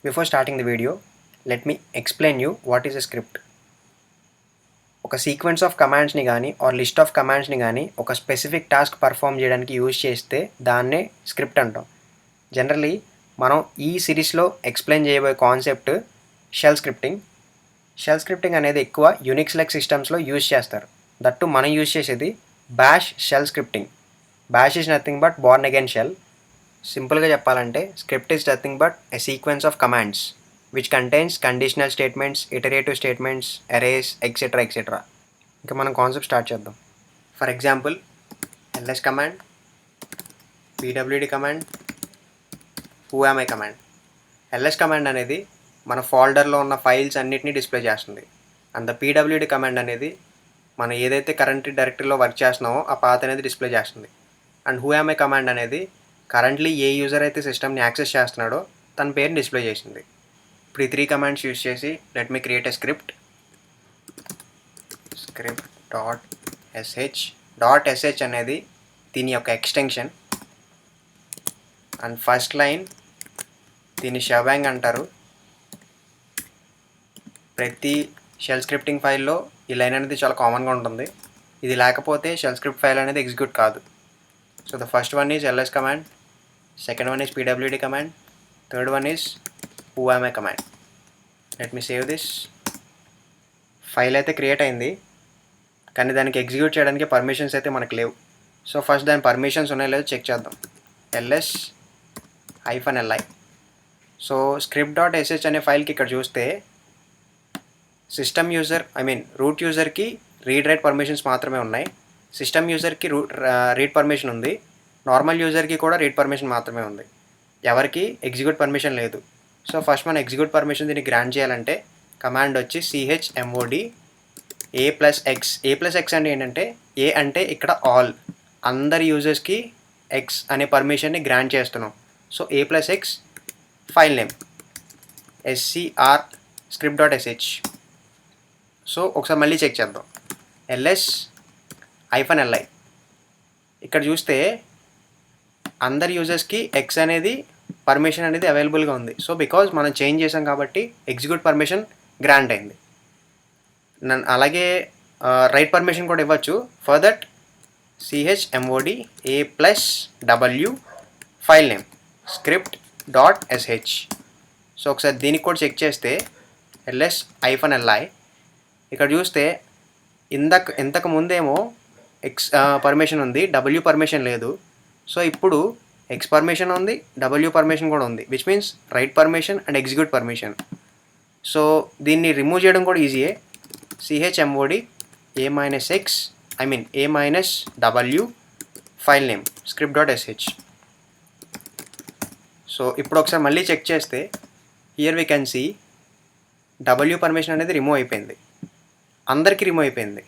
Before starting the video, let me explain you what is a script. ఒక sequence of కమాండ్స్ని కానీ are list of కమాండ్స్ని కానీ ఒక specific task perform చేయడానికి use చేస్తే దాన్నే స్క్రిప్ట్ అంటాం. జనరలీ మనం ఈ సిరీస్లో ఎక్స్ప్లెయిన్ చేయబోయే concept shell scripting. Shell scripting అనేది ఎక్కువ యూనిక్స్ లైక్ సిస్టమ్స్లో యూజ్ చేస్తారు. దట్టు మనం యూజ్ చేసేది Bash shell scripting. Bash is nothing but Bourne again shell. సింపుల్గా చెప్పాలంటే script is nothing but a sequence of commands which contains conditional statements, iterative statements, arrays, etc. etc. ఇంకా మనం concept start చేద్దాం. For example ls command, pwd command, whoami command. ls command అనేది మన ఫోల్డర్లో ఉన్న files అన్నిటినీ display చేస్తుంది. And the pwd command అనేది మనం ఏదైతే కరెంట్ డైరెక్టరీలో వర్క్ చేస్తున్నామో ఆ పాత్ అనేది డిస్ప్లే చేస్తుంది. అండ్ whoami కమాండ్ అనేది కరెంట్లీ ఏ యూజర్ అయితే సిస్టమ్ని యాక్సెస్ చేస్తున్నాడో తన పేరుని డిస్ప్లే చేసింది. ఇప్పుడు ఈ 3 కమాండ్స్ యూజ్ చేసి let me create a script. Script dot SH అనేది దీని యొక్క ఎక్స్టెన్షన్. అండ్ ఫస్ట్ లైన్ దీన్ని షెబాంగ్ అంటారు. ప్రతి షెల్ స్క్రిప్టింగ్ ఫైల్లో ఈ లైన్ అనేది చాలా కామన్గా ఉంటుంది. ఇది లేకపోతే షెల్ స్క్రిప్ట్ ఫైల్ అనేది ఎగ్జిక్యూట్ కాదు. So the first one is ls command, second one is pwd command, third one is whoami command. Let me save this. File అయితే క్రియేట్ అయింది, కానీ దానికి ఎగ్జిక్యూట్ చేయడానికి పర్మిషన్స్ అయితే మనకు లేవు. సో ఫస్ట్ దాని పర్మిషన్స్ ఉన్నాయో లేదో చెక్ చేద్దాం. ls-li. So script dot SH అనే ఫైల్కి ఇక్కడ చూస్తే సిస్టమ్ యూజర్ రూట్ యూజర్కి రీడ్ రైట్ పర్మిషన్స్ మాత్రమే ఉన్నాయి. సిస్టమ్ యూజర్కి రీడ్ పర్మిషన్ ఉంది, నార్మల్ యూజర్కి కూడా రీడ్ పర్మిషన్ మాత్రమే ఉంది, ఎవరికి ఎగ్జిక్యూట్ పర్మిషన్ లేదు. సో ఫస్ట్ మనం ఎగ్జిక్యూట్ పర్మిషన్ దీన్ని గ్రాంట్ చేయాలంటే కమాండ్ వచ్చి chmod a+x. a+x అంటే ఏంటంటే ఏ అంటే ఇక్కడ ఆల్, అందరి యూజర్స్కి ఎక్స్ అనే పర్మిషన్ని గ్రాంట్ చేస్తున్నాం. So a+x file name scr script.sh. So ఒకసారి మళ్ళీ చెక్ చేద్దాం. ls-li. ఇక్కడ చూస్తే అందరి యూజర్స్కి ఎక్స్ అనేది పర్మిషన్ అనేది అవైలబుల్గా ఉంది. సో బికాజ్ మనం చేంజ్ చేసాం కాబట్టి ఎగ్జిక్యూట్ పర్మిషన్ గ్రాంట్ అయింది. అలాగే రైట్ పర్మిషన్ కూడా ఇవ్వచ్చు. For that chmod a+w file name script.sh. So ఒకసారి దీనికి కూడా చెక్ చేస్తే ls-li. ఇక్కడ చూస్తే ఇంతకు ముందేమో ఎక్స్ పర్మిషన్ ఉంది, w పర్మిషన్ లేదు. సో ఇప్పుడు ఎక్స్ పర్మిషన్ ఉంది, w పర్మిషన్ కూడా ఉంది, which means write permission and execute permission. So దీన్ని రిమూవ్ చేయడం కూడా ఈజీయే. chmod a-x a-w file name script.sh. So ఇప్పుడు ఒకసారి మళ్ళీ చెక్ చేస్తే here we can see w permission అనేది రిమూవ్ అయిపోయింది, అందరికీ రిమూవ్ అయిపోయింది.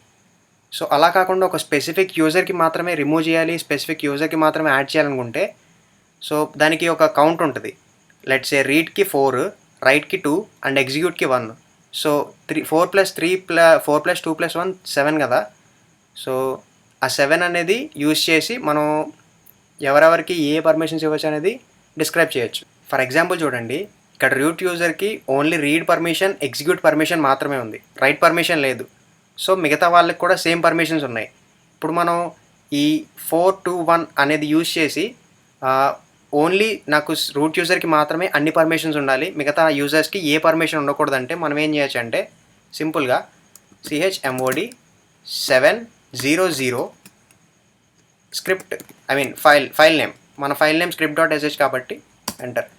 సో అలా కాకుండా ఒక స్పెసిఫిక్ యూజర్కి మాత్రమే రిమూవ్ చేయాలి, స్పెసిఫిక్ యూజర్కి మాత్రమే యాడ్ చేయాలనుకుంటే సో దానికి ఒక కౌంట్ ఉంటుంది. లెట్స్ ఏ రీడ్కి 4, రైట్కి 2 అండ్ ఎగ్జిక్యూట్కి 1. సో 4 + 2 + 1 7 కదా. సో ఆ 7 అనేది యూజ్ చేసి మనం ఎవరెవరికి ఏ పర్మిషన్స్ ఇవ్వచ్చు అనేది డిస్క్రైబ్ చేయొచ్చు. ఫర్ ఎగ్జాంపుల్ చూడండి, ఇక్కడ రూట్ యూజర్కి only read permission, execute permission మాత్రమే ఉంది, రైట్ పర్మిషన్ లేదు. సో మిగతా వాళ్ళకి కూడా సేమ్ పర్మిషన్స్ ఉన్నాయి. ఇప్పుడు మనం ఈ 4 2 1 అనేది యూజ్ చేసి ఓన్లీ నాకు రూట్ యూజర్కి మాత్రమే అన్ని పర్మిషన్స్ ఉండాలి, మిగతా యూజర్స్కి ఏ పర్మిషన్ ఉండకూడదంటే మనం ఏం చేయొచ్చు అంటే సింపుల్గా chmod 700 స్క్రిప్ట్ ఫైల్ నేమ్, మన ఫైల్ నేమ్ script.sh కాబట్టి ఎంటర్.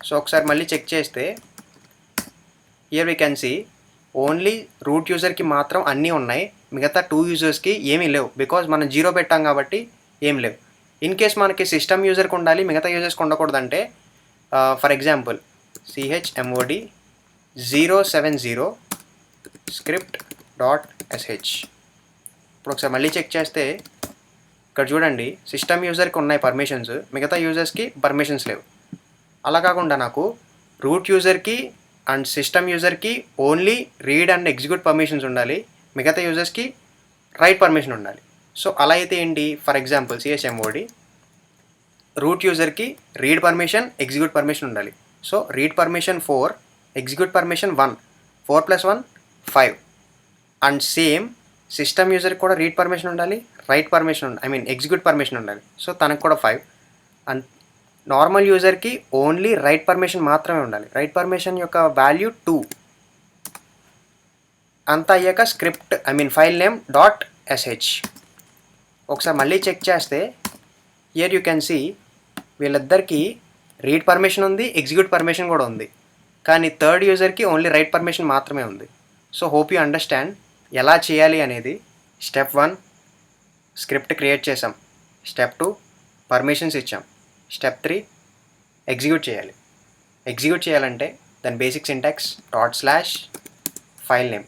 సో ఒకసారి మళ్ళీ చెక్ చేస్తే here we can see only root యూజర్కి మాత్రం అన్నీ ఉన్నాయి, మిగతా 2 యూజర్స్కి ఏమీ లేవు. బికాజ్ మనం 0 పెట్టాం కాబట్టి ఏం లేవు. ఇన్ కేస్ మనకి సిస్టమ్ యూజర్కి ఉండాలి, మిగతా యూజర్స్కి ఉండకూడదంటే ఫర్ ఎగ్జాంపుల్ chmod 070 script.sh. ఇప్పుడు ఒకసారి మళ్ళీ చెక్ చేస్తే ఇక్కడ చూడండి, సిస్టమ్ యూజర్కి ఉన్నాయి పర్మిషన్స్, మిగతా యూజర్స్కి పర్మిషన్స్ లేవు. అలా కాకుండా నాకు రూట్ యూజర్కి అండ్ సిస్టమ్ యూజర్కి only read and execute permissions ఉండాలి, మిగతా యూజర్స్కి రైట్ పర్మిషన్ ఉండాలి. సో అలా అయితే ఏంటి, ఫర్ ఎగ్జాంపుల్ chmod రూట్ యూజర్కి రీడ్ పర్మిషన్, ఎగ్జిక్యూట్ పర్మిషన్ ఉండాలి, so read permission 4, execute permission 1, 4 + 1 5. And same system యూజర్కి కూడా రీడ్ పర్మిషన్ ఉండాలి, రైట్ పర్మిషన్ ఎగ్జిక్యూట్ పర్మిషన్ ఉండాలి. సో తనకు కూడా 5. అండ్ నార్మల్ యూజర్కి ఓన్లీ రైట్ పర్మిషన్ మాత్రమే ఉండాలి. రైట్ పర్మిషన్ యొక్క వాల్యూ 2. అంతా అయ్యాక స్క్రిప్ట్ ఫైల్ నేమ్ .sh. ఒకసారి మళ్ళీ చెక్ చేస్తే హియర్ యూ కెన్ సీ వీళ్ళిద్దరికీ రీడ్ పర్మిషన్ ఉంది, ఎగ్జిక్యూట్ పర్మిషన్ కూడా ఉంది. కానీ థర్డ్ యూజర్కి ఓన్లీ రైట్ పర్మిషన్ మాత్రమే ఉంది. సో హోప్ యూ అండర్స్టాండ్ ఎలా చేయాలి అనేది. స్టెప్ 1 స్క్రిప్ట్ క్రియేట్ చేసాం. స్టెప్ 2 పర్మిషన్స్ ఇచ్చాం. స్టెప్ 3 ఎగ్జిక్యూట్ చేయాలి. ఎగ్జిక్యూట్ చేయాలంటే దాని basic syntax ./file name.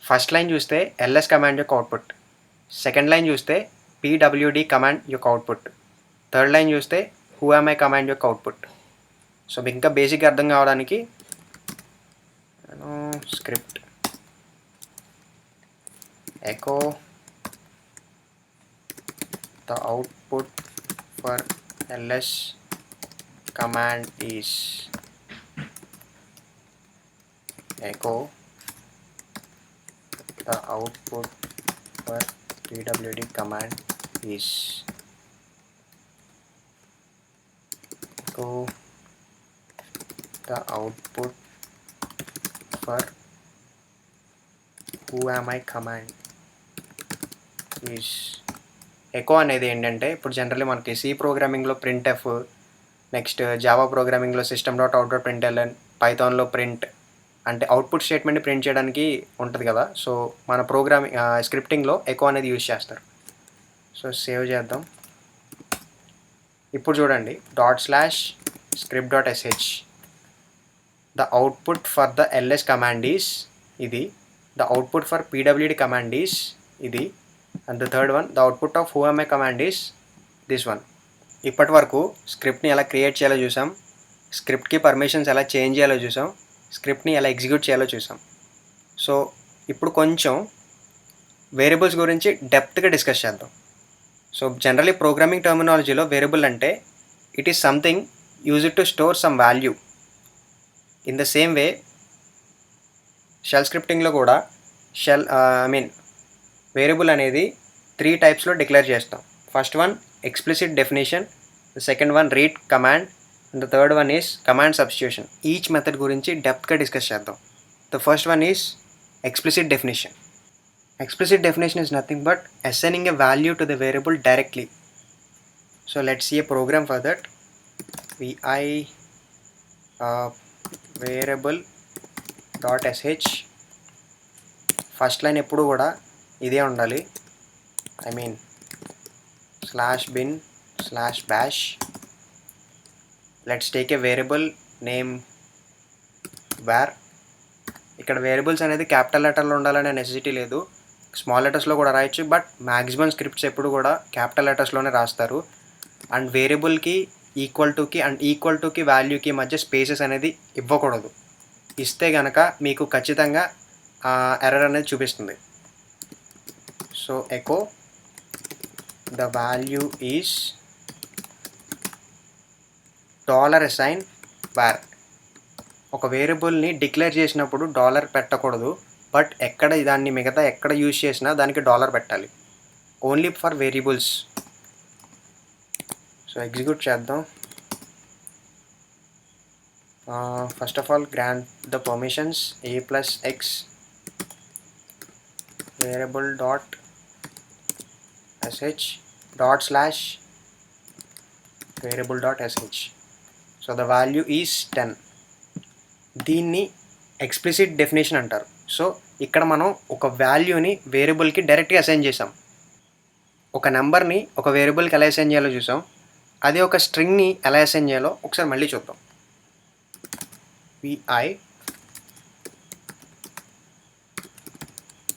First line చూస్తే ls కమాండ్ యొక్క అవుట్పుట్, సెకండ్ లైన్ చూస్తే pwd కమాండ్ యొక్క అవుట్పుట్, థర్డ్ లైన్ చూస్తే whoami కమాండ్ యొక్క అవుట్పుట్. సో మీకు ఇంకా బేసిక్గా అర్థం కావడానికి script echo the output for ls command is echo the output for pwd command is echo the output for whoami command is. Echo అనేది ఏంటంటే ఇప్పుడు జనరల్లీ మనకి C ప్రోగ్రామింగ్లో printf, next Java ప్రోగ్రామింగ్లో system.out.println, పైథాన్లో print అంటే అవుట్పుట్ స్టేట్మెంట్ని ప్రింట్ చేయడానికి ఉంటుంది కదా. So మన programming స్క్రిప్టింగ్లో echo అనేది యూజ్ చేస్తారు. సో సేవ్ చేద్దాం. ఇప్పుడు చూడండి ./script.sh. The output for the ls command is ఇది, the output for pwd command is ఇది, and the third one the output of whoami command is this one. ఇప్పటి వరకు స్క్రిప్ట్ని ఎలా క్రియేట్ చేయాలో చూసాం, స్క్రిప్ట్కి పర్మిషన్స్ ఎలా చేంజ్ చేయాలో చూసాం, స్క్రిప్ట్ని ఎలా ఎగ్జిక్యూట్ చేయాలో చూసాం. సో ఇప్పుడు కొంచెం వేరియబుల్స్ గురించి డెప్త్గా డిస్కస్ చేద్దాం. సో జనరలీ ప్రోగ్రామింగ్ టర్మినాలజీలో వేరియబుల్ అంటే it is something used to store some value. In the same way shell స్క్రిప్టింగ్లో కూడా వేరియబుల్ అనేది 3 టైప్స్లో డిక్లేర్ చేస్తాం. First one explicit definition, the second one read command, and the third one is command substitution. Each method గురించి డెప్త్గా discuss చేద్దాం. The first one is explicit definition. Explicit definition is nothing but assigning a value to the variable directly. So let's see a program for that. vi variable.sh. First line ఎప్పుడు కూడా ఇదే ఉండాలి, /bin/bash. Let's take a variable name var. ఇక్కడ variables అనేది capital లెటర్లో ఉండాలనే necessity లేదు, small లెటర్స్లో కూడా రాయొచ్చు. బట్ మ్యాక్సిమం స్క్రిప్ట్స్ ఎప్పుడు కూడా క్యాపిటల్ లెటర్స్లోనే రాస్తారు. అండ్ వేరియబుల్కి ఈక్వల్ టుకి అండ్ ఈక్వల్ టుకి వాల్యూకి మధ్య స్పేసెస్ అనేది ఇవ్వకూడదు. ఇస్తే కనుక మీకు ఖచ్చితంగా ఎర్రర్ అనేది చూపిస్తుంది. So echo the value is $assign var. ఒక వేరియబుల్ని డిక్లేర్ చేసినప్పుడు డాలర్ పెట్టకూడదు, బట్ ఎక్కడ దాన్ని మిగతా ఎక్కడ యూజ్ చేసినా దానికి డాలర్ పెట్టాలి, only for variables. So execute చేద్దాం. First of all grant the permissions a+x variable.sh ./variable.sh. So the value is 10. దీన్ని ఎక్స్ప్లిసిట్ డెఫినేషన్ అంటారు. సో ఇక్కడ మనం ఒక వాల్యూని వేరియబుల్కి డైరెక్ట్గా అసైన్ చేసాం. ఒక నెంబర్ని ఒక వేరియబుల్కి ఎలా అసైన్ చేయాలో చూసాం, అదే ఒక స్ట్రింగ్ని ఎలా అసైన్ చేయాలో ఒకసారి మళ్ళీ చూద్దాం. vi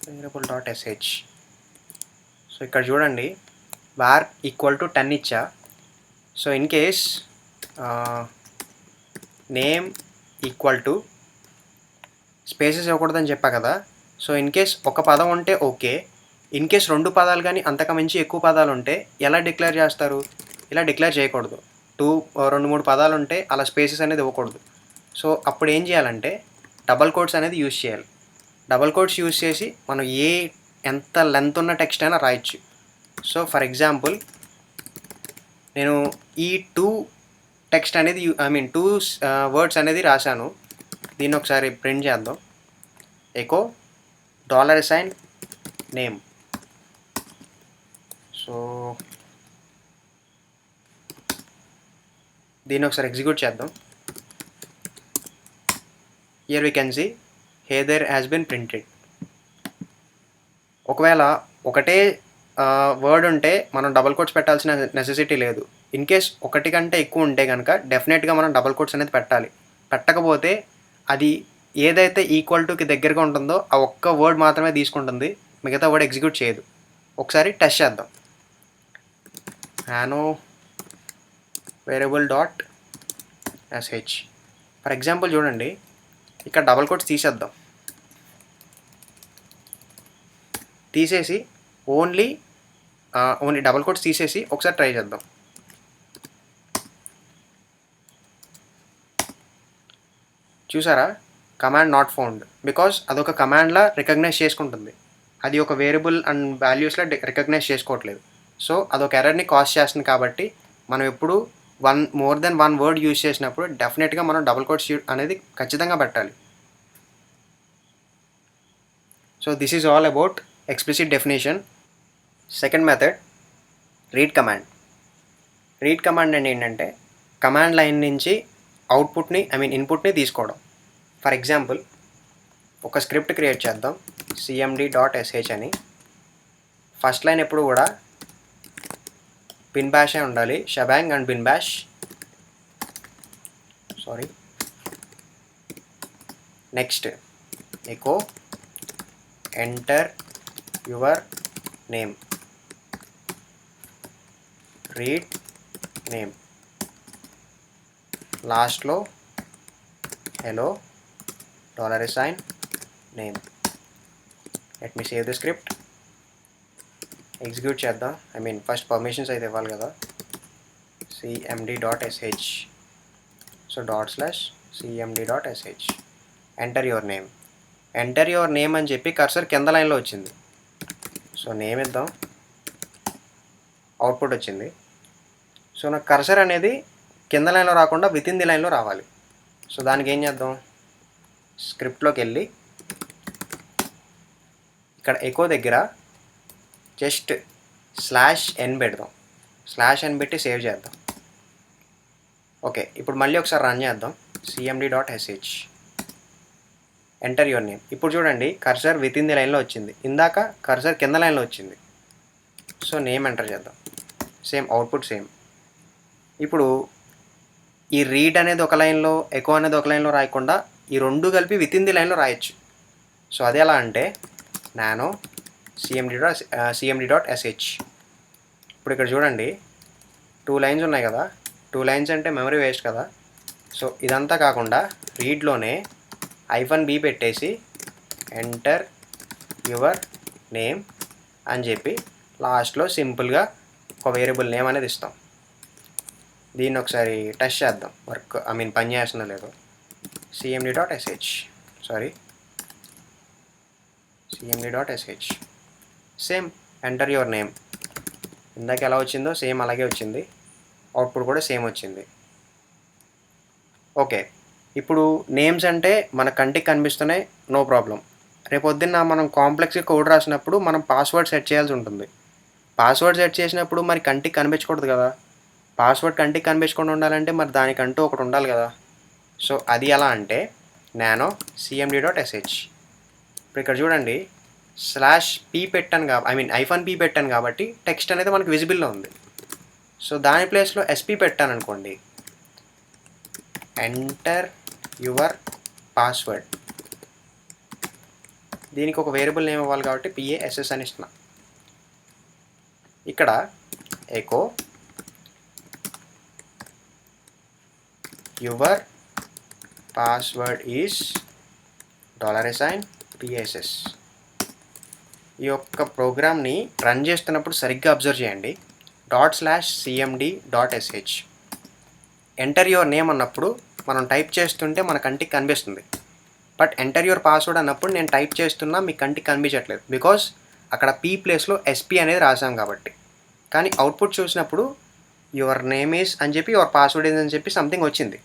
variable.sh. సో ఇక్కడ చూడండి var = 10 ఇచ్చా. So in case name equal to spaces ఇవ్వకూడదని చెప్పా కదా. సో ఇన్ కేస్ ఒక పదం ఉంటే ఓకే, ఇన్ కేస్ 2 పదాలు కానీ అంతకు మించి ఎక్కువ పదాలు ఉంటే ఎలా డిక్లేర్ చేస్తారు? ఇలా డిక్లేర్ చేయకూడదు. రెండు మూడు పదాలు ఉంటే అలా స్పేసెస్ అనేది ఇవ్వకూడదు. సో అప్పుడు ఏం చేయాలంటే డబల్ కోట్స్ అనేది యూజ్ చేయాలి. డబల్ కోట్స్ యూజ్ చేసి మనం ఎంత లెంత్ ఉన్న టెక్స్ట్ అయినా రాయొచ్చు. సో ఫర్ ఎగ్జాంపుల్ నేను ఈ 2 టెక్స్ట్ అనేది 2 వర్డ్స్ అనేది రాశాను. దీన్ని ఒకసారి ప్రింట్ చేద్దాం. Echo $, name. సో దీన్ని ఒకసారి ఎగ్జిక్యూట్ చేద్దాం. Here we can see header has been printed. ఒకవేళ ఒకటే వర్డ్ ఉంటే మనం డబల్ కోట్స్ పెట్టాల్సిన నెసెసిటీ లేదు. ఇన్ కేస్ ఒకటి కంటే ఎక్కువ ఉంటే కనుక డెఫినెట్గా మనం డబల్ కోట్స్ అనేది పెట్టాలి. పెట్టకపోతే అది ఏదైతే ఈక్వల్ టుకి దగ్గరగా ఉంటుందో ఆ ఒక్క వర్డ్ మాత్రమే తీసుకుంటుంది, మిగతా వర్డ్ ఎగ్జిక్యూట్ చేయదు. ఒకసారి టెస్ట్ చేద్దాం. nano variable.sh. ఫర్ ఎగ్జాంపుల్ చూడండి, ఇక్కడ డబల్ కోట్స్ తీసేద్దాం. తీసేసి ఓన్లీ డబల్ కోట్స్ తీసేసి ఒకసారి ట్రై చేద్దాం. చూసారా, కమాండ్ నాట్ ఫౌండ్. బికాజ్ అదొక కమాండ్లా రికగ్నైజ్ చేసుకుంటుంది, అది ఒక వేరియబుల్ అండ్ వాల్యూస్లో రికగ్నైజ్ చేసుకోవట్లేదు. సో అదొక ఎర్రర్ని కాజ్ చేస్తుంది. కాబట్టి మనం ఎప్పుడు more than one word use చేసినప్పుడు డెఫినెట్గా మనం డబుల్ కోట్స్ అనేది ఖచ్చితంగా పెట్టాలి. So this is all about explicit definition. Second method, read command. Read command అంటే ఏంటంటే కమాండ్ లైన్ నుంచి అవుట్పుట్ని ఇన్పుట్ని తీసుకోవడం. ఫర్ ఎగ్జాంపుల్ ఒక స్క్రిప్ట్ క్రియేట్ చేద్దాం, cmd.sh అని. ఫస్ట్ లైన్ ఎప్పుడు కూడా బిన్ బ్యాష్ అయి ఉండాలి, shebang and bin bash. Next echo enter your name, read name. లాస్ట్లో hello $name. Let me save the script. Execute చేద్దాం. ఫస్ట్ పర్మిషన్స్ అయితే ఇవ్వాలి కదా. cmd.sh. So /cmd.sh. Enter your name. Enter your name అని చెప్పి cursor కింద లైన్లో వచ్చింది. సో నేమ్ ఇద్దాం, అవుట్పుట్ వచ్చింది. సో నాకు కర్సర్ అనేది కింద లైన్లో రాకుండా విత్ ఇన్ ది లైన్లో రావాలి. సో దానికి ఏం చేద్దాం, స్క్రిప్ట్లోకి వెళ్ళి ఇక్కడ ఎకో దగ్గర జస్ట్ /n పెడదాం. /n పెట్టి సేవ్ చేద్దాం. ఓకే, ఇప్పుడు మళ్ళీ ఒకసారి రన్ చేద్దాం. cmd.sh. Enter your name. ఇప్పుడు చూడండి, కర్సర్ విత్ ఇన్ ది లైన్లో వచ్చింది. ఇందాక కర్సర్ కింద లైన్లో వచ్చింది. సో నేమ్ ఎంటర్ చేద్దాం. Same output same. ఇప్పుడు ఈ రీడ్ అనేది ఒక లైన్లో, ఎకో అనేది ఒక లైన్లో రాయకుండా ఈ రెండు కలిపి విత్ ఇన్ ది లైన్లో రాయొచ్చు. సో అది ఎలా అంటే nano cmd.sh. ఇప్పుడు ఇక్కడ చూడండి, 2 లైన్స్ ఉన్నాయి కదా. 2 లైన్స్ అంటే మెమరీ వేస్ట్ కదా. సో ఇదంతా కాకుండా రీడ్లోనే -b పెట్టేసి ఎంటర్ యువర్ నేమ్ అని చెప్పి లాస్ట్లో సింపుల్గా ఒక వేరియబుల్ నేమ్ అనేది ఇస్తాం. దీన్ని ఒకసారి టెస్ట్ చేద్దాం, పని చేస్తుందో లేదో. cmd.sh. Same enter your name. ఇందాక ఎలా వచ్చిందో సేమ్ అలాగే వచ్చింది, అవుట్పుట్ కూడా సేమ్ వచ్చింది. ఓకే, ఇప్పుడు నేమ్స్ అంటే మన కంటికి కనిపిస్తున్నాయి, నో ప్రాబ్లం. రేపొద్దున్న మనం కాంప్లెక్స్గా కోడ్ రాసినప్పుడు మనం పాస్వర్డ్ సెట్ చేయాల్సి ఉంటుంది. పాస్వర్డ్ సెట్ చేసినప్పుడు మరి కంటికి కనిపించకూడదు కదా. పాస్వర్డ్ కంటికి కనిపించకుండా ఉండాలంటే మరి దానికంటూ ఒకటి ఉండాలి కదా. సో అది ఎలా అంటే nano cmd.sh. ఇప్పుడు ఇక్కడ చూడండి, /p పెట్టాను -p పెట్టాను కాబట్టి టెక్స్ట్ అనేది మనకు విజిబుల్లో ఉంది. సో దాని ప్లేస్లో sp పెట్టాను అనుకోండి, ఎంటర్ యువర్ పాస్వర్డ్. దీనికి ఒక వేరియబుల్ నేమ్ ఇవ్వాలి కాబట్టి pass అని ఇస్తున్నా. ఇక్కడ echo your password is $pass. ఈ యొక్క ప్రోగ్రామ్ని రన్ చేస్తున్నప్పుడు సరిగ్గా అబ్జర్వ్ చేయండి. ./cmd.sh. ఎంటర్ యువర్ నేమ్ అన్నప్పుడు మనం టైప్ చేస్తుంటే మన కంటికి కనిపిస్తుంది. బట్ ఎంటర్ యువర్ పాస్వర్డ్ అన్నప్పుడు నేను టైప్ చేస్తున్నా మీ కంటికి కనిపించట్లేదు, బికాస్ అక్కడ పీ ప్లేస్లో ఎస్పీ అనేది రాసాం కాబట్టి. కానీ అవుట్పుట్ చూసినప్పుడు యువర్ నేమ్ ఈజ్ అని చెప్పి యువర్ పాస్వర్డ్ ఈజ్ అని చెప్పి సంథింగ్ వచ్చింది.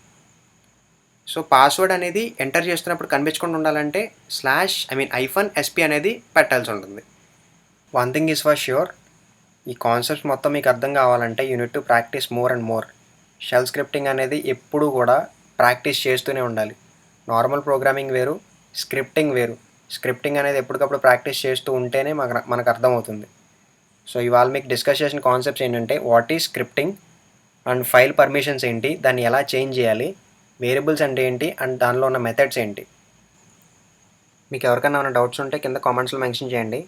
సో పాస్వర్డ్ అనేది ఎంటర్ చేస్తున్నప్పుడు కనిపించకుండా ఉండాలంటే -ఎస్పీ అనేది పెట్టాల్సి ఉంటుంది. One thing is for sure, ఈ కాన్సెప్ట్స్ మొత్తం మీకు అర్థం కావాలంటే you need to practise more and more. Shell scripting అనేది ఎప్పుడూ కూడా ప్రాక్టీస్ చేస్తూనే ఉండాలి. నార్మల్ ప్రోగ్రామింగ్ వేరు, స్క్రిప్టింగ్ వేరు. స్క్రిప్టింగ్ అనేది ఎప్పటికప్పుడు ప్రాక్టీస్ చేస్తూ ఉంటేనే మనకు అర్థమవుతుంది. సో ఇవాళ మీకు డిస్కస్ చేసిన కాన్సెప్ట్స్ ఏంటంటే what is scripting and file permissions ఏంటి, దాన్ని ఎలా చేంజ్ చేయాలి, వేరియబుల్స్ అంటే ఏంటి అండ్ దానిలో ఉన్న మెథడ్స్ ఏంటి. మీకు ఎవరికైనా ఏమైనా డౌట్స్ ఉంటే కింద కామెంట్స్లో మెన్షన్ చేయండి.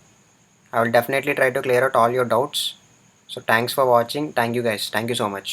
I will definitely try to clear out all your doubts. So thanks for watching. Thank you guys. Thank you so much.